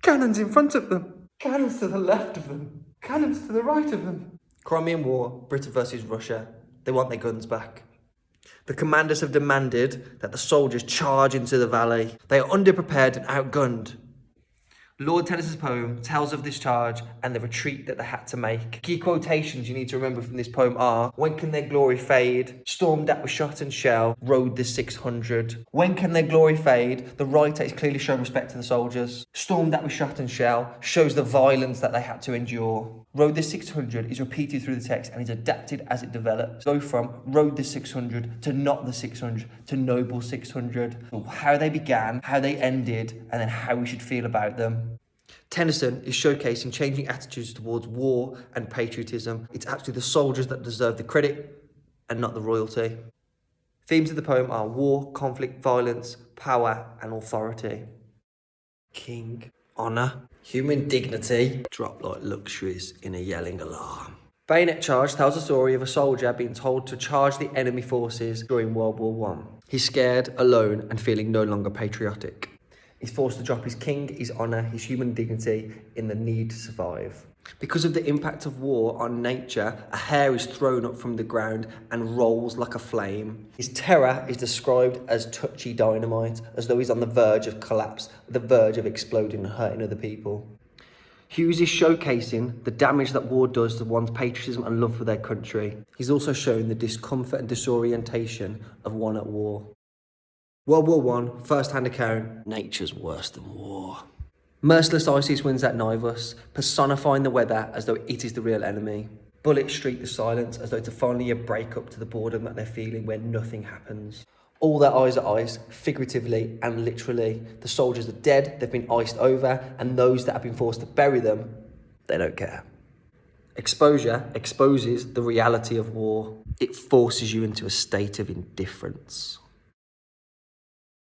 Cannons in front of them. Cannons to the left of them. Cannons to the right of them. Crimean War, Britain versus Russia. They want their guns back. The commanders have demanded that the soldiers charge into the valley. They are underprepared and outgunned. Lord Tennyson's poem tells of this charge and the retreat that they had to make. Key quotations you need to remember from this poem are: when can their glory fade? Stormed at with shot and shell, rode the 600. When can their glory fade? The writer is clearly showing respect to the soldiers. Stormed at with shot and shell shows the violence that they had to endure. Rode the 600 is repeated through the text and is adapted as it develops. Go from rode the 600 to not the 600 to noble 600. How they began, how they ended, and then how we should feel about them. Tennyson is showcasing changing attitudes towards war and patriotism. It's actually the soldiers that deserve the credit and not the royalty. Themes of the poem are war, conflict, violence, power, and authority. King, honour, human dignity, drop like luxuries in a yelling alarm. Bayonet Charge tells the story of a soldier being told to charge the enemy forces during World War I. He's scared, alone, and feeling no longer patriotic. He's forced to drop his king, his honour, his human dignity in the need to survive. Because of the impact of war on nature, a hair is thrown up from the ground and rolls like a flame. His terror is described as touchy dynamite, as though he's on the verge of collapse, the verge of exploding and hurting other people. Hughes is showcasing the damage that war does to one's patriotism and love for their country. He's also shown the discomfort and disorientation of one at war. World War I, first-hand account, nature's worse than war. Merciless Isis wins at Nivus, personifying the weather as though it is the real enemy. Bullets streak the silence as though to finally break up to the boredom that they're feeling where nothing happens. All their eyes are iced, figuratively and literally. The soldiers are dead, they've been iced over, and those that have been forced to bury them, they don't care. Exposure exposes the reality of war. It forces you into a state of indifference.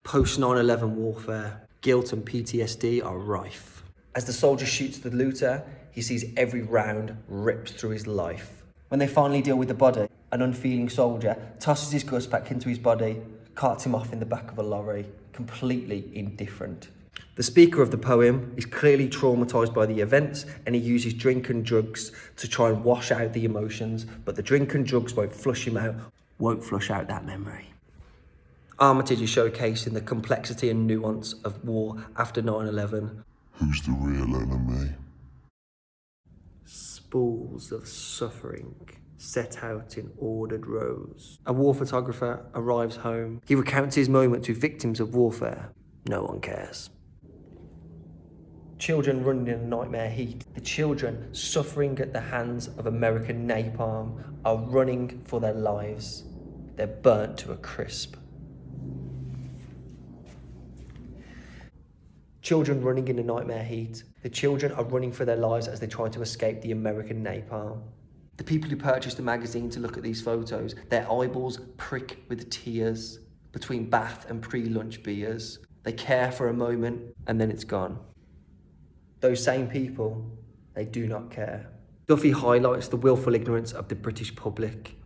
Post 9/11 warfare, guilt and PTSD are rife. As the soldier shoots the looter, he sees every round ripped through his life. When they finally deal with the body, an unfeeling soldier tosses his guts back into his body, carts him off in the back of a lorry, completely indifferent. The speaker of the poem is clearly traumatised by the events, and he uses drink and drugs to try and wash out the emotions, but the drink and drugs won't flush him out, won't flush out that memory. Armitage is showcasing the complexity and nuance of war after 9/11. Who's the real enemy? Spools of suffering set out in ordered rows. A war photographer arrives home. He recounts his moment to victims of warfare. No one cares. Children running in nightmare heat. The children suffering at the hands of American napalm are running for their lives. They're burnt to a crisp. Children running in the nightmare heat. The children are running for their lives as they try to escape the American napalm. The people who purchased the magazine to look at these photos, their eyeballs prick with tears between bath and pre-lunch beers. They care for a moment and then it's gone. Those same people, they do not care. Duffy highlights the willful ignorance of the British public.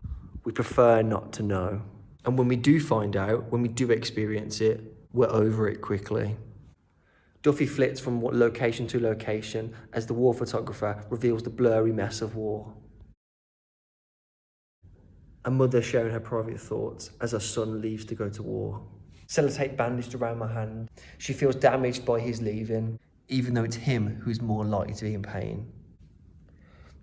We prefer not to know. And when we do find out, when we do experience it, we're over it quickly. Duffy flits from location to location as the war photographer reveals the blurry mess of war. A mother sharing her private thoughts as her son leaves to go to war. Sellotape bandaged around my hand. She feels damaged by his leaving, even though it's him who's more likely to be in pain.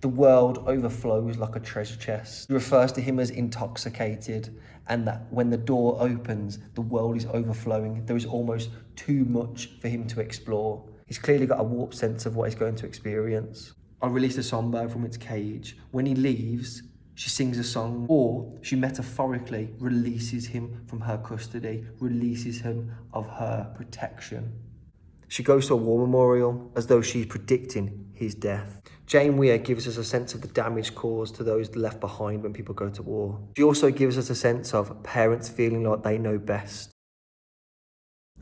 The world overflows like a treasure chest. He refers to him as intoxicated, and that when the door opens, the world is overflowing. There is almost too much for him to explore. He's clearly got a warped sense of what he's going to experience. I released a songbird from its cage. When he leaves, she sings a song, or she metaphorically releases him from her custody, releases him of her protection. She goes to a war memorial as though she's predicting his death. Jane Weir gives us a sense of the damage caused to those left behind when people go to war. She also gives us a sense of parents feeling like they know best.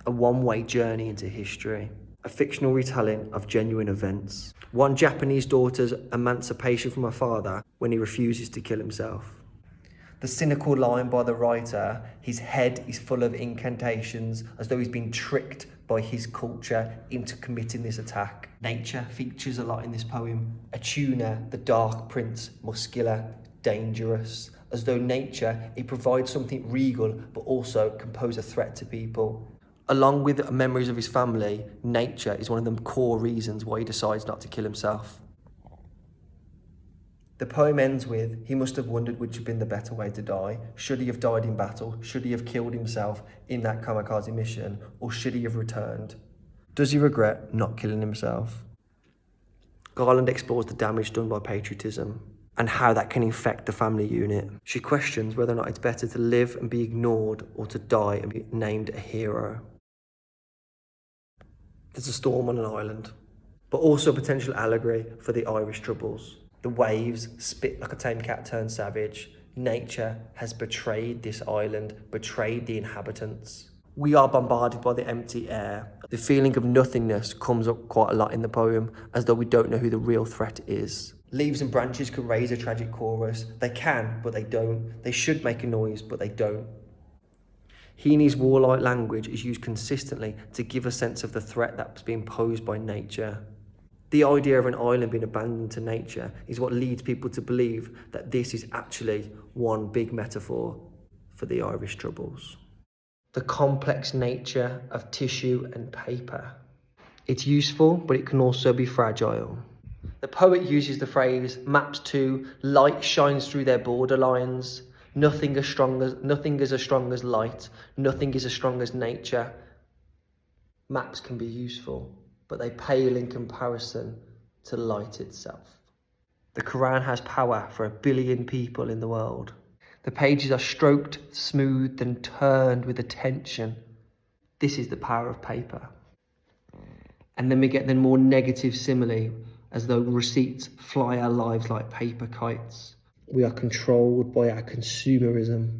A one-way journey into history. A fictional retelling of genuine events. One Japanese daughter's emancipation from her father when he refuses to kill himself. The cynical line by the writer, his head is full of incantations, as though he's been tricked by his culture into committing this attack. Nature features a lot in this poem. A tuner, the dark prince, muscular, dangerous, as though nature, it provides something regal, but also can pose a threat to people. Along with memories of his family, nature is one of the core reasons why he decides not to kill himself. The poem ends with, he must have wondered which had been the better way to die. Should he have died in battle? Should he have killed himself in that kamikaze mission? Or should he have returned? Does he regret not killing himself? Garland explores the damage done by patriotism and how that can infect the family unit. She questions whether or not it's better to live and be ignored or to die and be named a hero. There's a storm on an island, but also a potential allegory for the Irish Troubles. The waves spit like a tame cat turned savage. Nature has betrayed this island, betrayed the inhabitants. We are bombarded by the empty air. The feeling of nothingness comes up quite a lot in the poem, as though we don't know who the real threat is. Leaves and branches can raise a tragic chorus. They can, but they don't. They should make a noise, but they don't. Heaney's warlike language is used consistently to give a sense of the threat that's being posed by nature. The idea of an island being abandoned to nature is what leads people to believe that this is actually one big metaphor for the Irish Troubles. The complex nature of tissue and paper. It's useful, but it can also be fragile. The poet uses the phrase, maps to, light shines through their borderlines. Nothing is as strong as light. Nothing is as strong as nature. Maps can be useful, but they pale in comparison to light itself. The Quran has power for 1 billion people in the world. The pages are stroked, smoothed, and turned with attention. This is the power of paper. And then we get the more negative simile, as though receipts fly our lives like paper kites. We are controlled by our consumerism.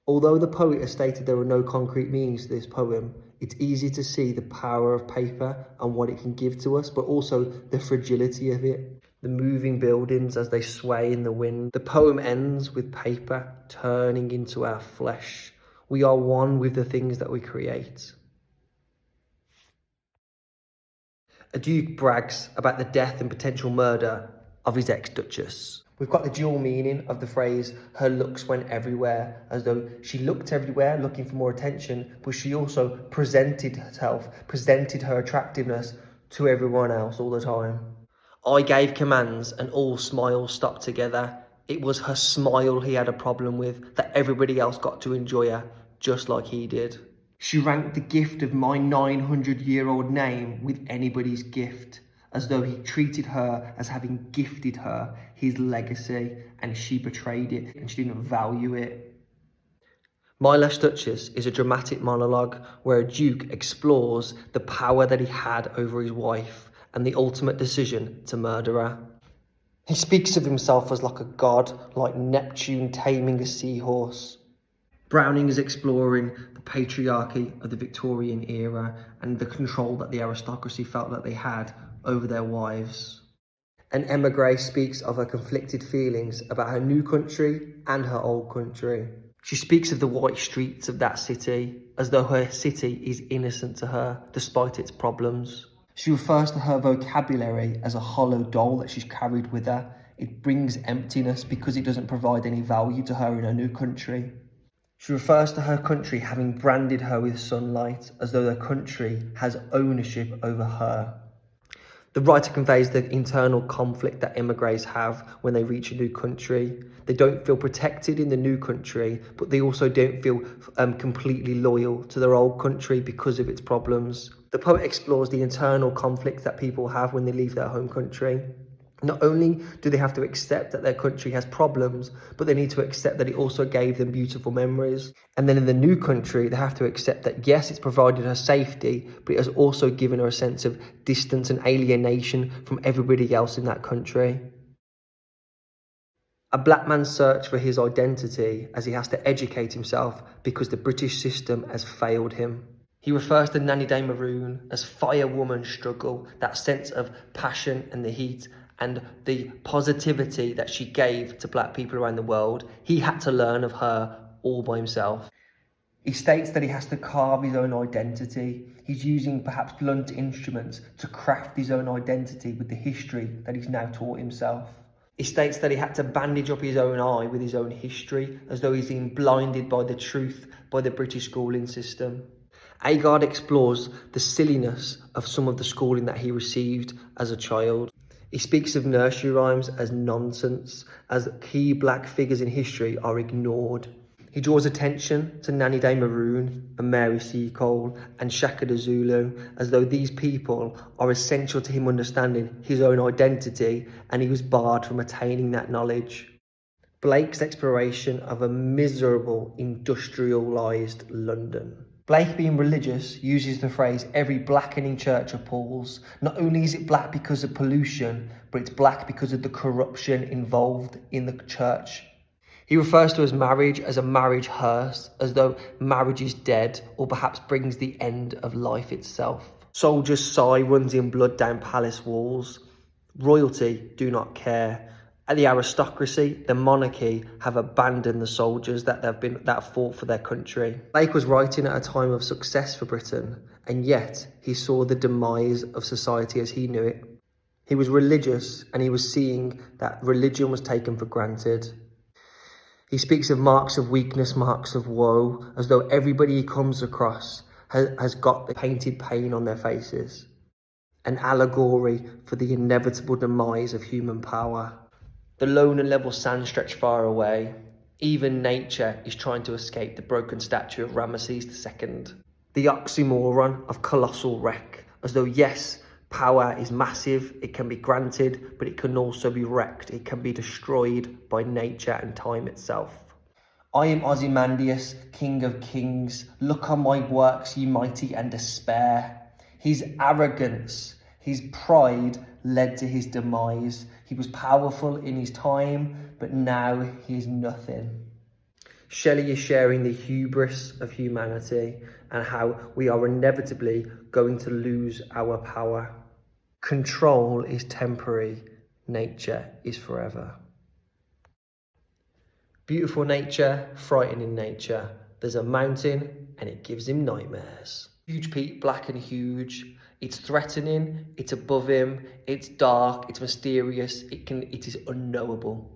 Although the poet has stated there are no concrete meanings to this poem, it's easy to see the power of paper and what it can give to us, but also the fragility of it. The moving buildings as they sway in the wind. The poem ends with paper turning into our flesh. We are one with the things that we create. A duke brags about the death and potential murder of his ex-duchess. We've got the dual meaning of the phrase, her looks went everywhere, as though she looked everywhere looking for more attention, but she also presented herself, presented her attractiveness to everyone else all the time. I gave commands and all smiles stopped together. It was her smile he had a problem with, that everybody else got to enjoy her, just like he did. She ranked the gift of my 900-year-old name with anybody's gift, as though he treated her as having gifted her his legacy, and she betrayed it and she didn't value it. My Last Duchess is a dramatic monologue where a duke explores the power that he had over his wife and the ultimate decision to murder her. He speaks of himself as like a god, like Neptune taming a seahorse. Browning is exploring the patriarchy of the Victorian era and the control that the aristocracy felt that they had over their wives. And Emma Gray speaks of her conflicted feelings about her new country and her old country. She speaks of the white streets of that city as though her city is innocent to her, despite its problems. She refers to her vocabulary as a hollow doll that she's carried with her. It brings emptiness because it doesn't provide any value to her in her new country. She refers to her country having branded her with sunlight, as though the country has ownership over her. The writer conveys the internal conflict that immigrants have when they reach a new country. They don't feel protected in the new country, but they also don't feel completely loyal to their old country because of its problems. The poet explores the internal conflict that people have when they leave their home country. Not only do they have to accept that their country has problems, but they need to accept that it also gave them beautiful memories. And then in the new country, they have to accept that yes, it's provided her safety, but it has also given her a sense of distance and alienation from everybody else in that country. A black man's search for his identity as he has to educate himself because the British system has failed him. He refers to Nanny Day Maroon as firewoman struggle, that sense of passion and the heat, and the positivity that she gave to black people around the world, he had to learn of her all by himself. He states that he has to carve his own identity. He's using perhaps blunt instruments to craft his own identity with the history that he's now taught himself. He states that he had to bandage up his own eye with his own history, as though he's been blinded by the truth by the British schooling system. Agard explores the silliness of some of the schooling that he received as a child. He speaks of nursery rhymes as nonsense, as key black figures in history are ignored. He draws attention to Nanny Day Maroon and Mary Seacole and Shaka the Zulu, as though these people are essential to him understanding his own identity, and he was barred from attaining that knowledge. Blake's exploration of a miserable, industrialised London. Blake, being religious, uses the phrase, "every blackening church appalls." Not only is it black because of pollution, but it's black because of the corruption involved in the church. He refers to his marriage as a marriage hearse, as though marriage is dead, or perhaps brings the end of life itself. Soldiers' sigh runs in blood down palace walls. Royalty do not care. At the aristocracy, the monarchy have abandoned the soldiers that have fought for their country. Blake was writing at a time of success for Britain, and yet he saw the demise of society as he knew it. He was religious, and he was seeing that religion was taken for granted. He speaks of marks of weakness, marks of woe, as though everybody he comes across has got the painted pain on their faces. An allegory for the inevitable demise of human power. The lone and level sand stretch far away. Even nature is trying to escape the broken statue of Ramesses II. The oxymoron of colossal wreck, as though yes, power is massive, it can be granted, but it can also be wrecked. It can be destroyed by nature and time itself. I am Ozymandias, King of Kings. Look on my works, ye mighty, and despair. His arrogance, his pride led to his demise. He was powerful in his time, but now he is nothing. Shelley is sharing the hubris of humanity and how we are inevitably going to lose our power. Control is temporary, nature is forever. Beautiful nature, frightening nature. There's a mountain and it gives him nightmares. Huge peak, black and huge. It's threatening, it's above him, it's dark, it's mysterious, it is unknowable.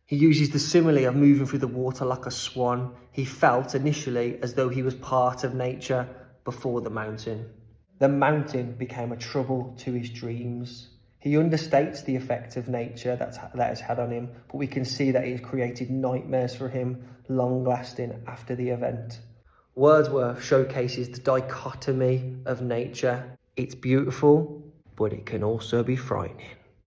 He uses the simile of moving through the water like a swan. He felt initially as though he was part of nature before the mountain. The mountain became a trouble to his dreams. He understates the effect of nature that has had on him, but we can see that it has created nightmares for him, long-lasting after the event. Wordsworth showcases the dichotomy of nature. It's beautiful, but it can also be frightening.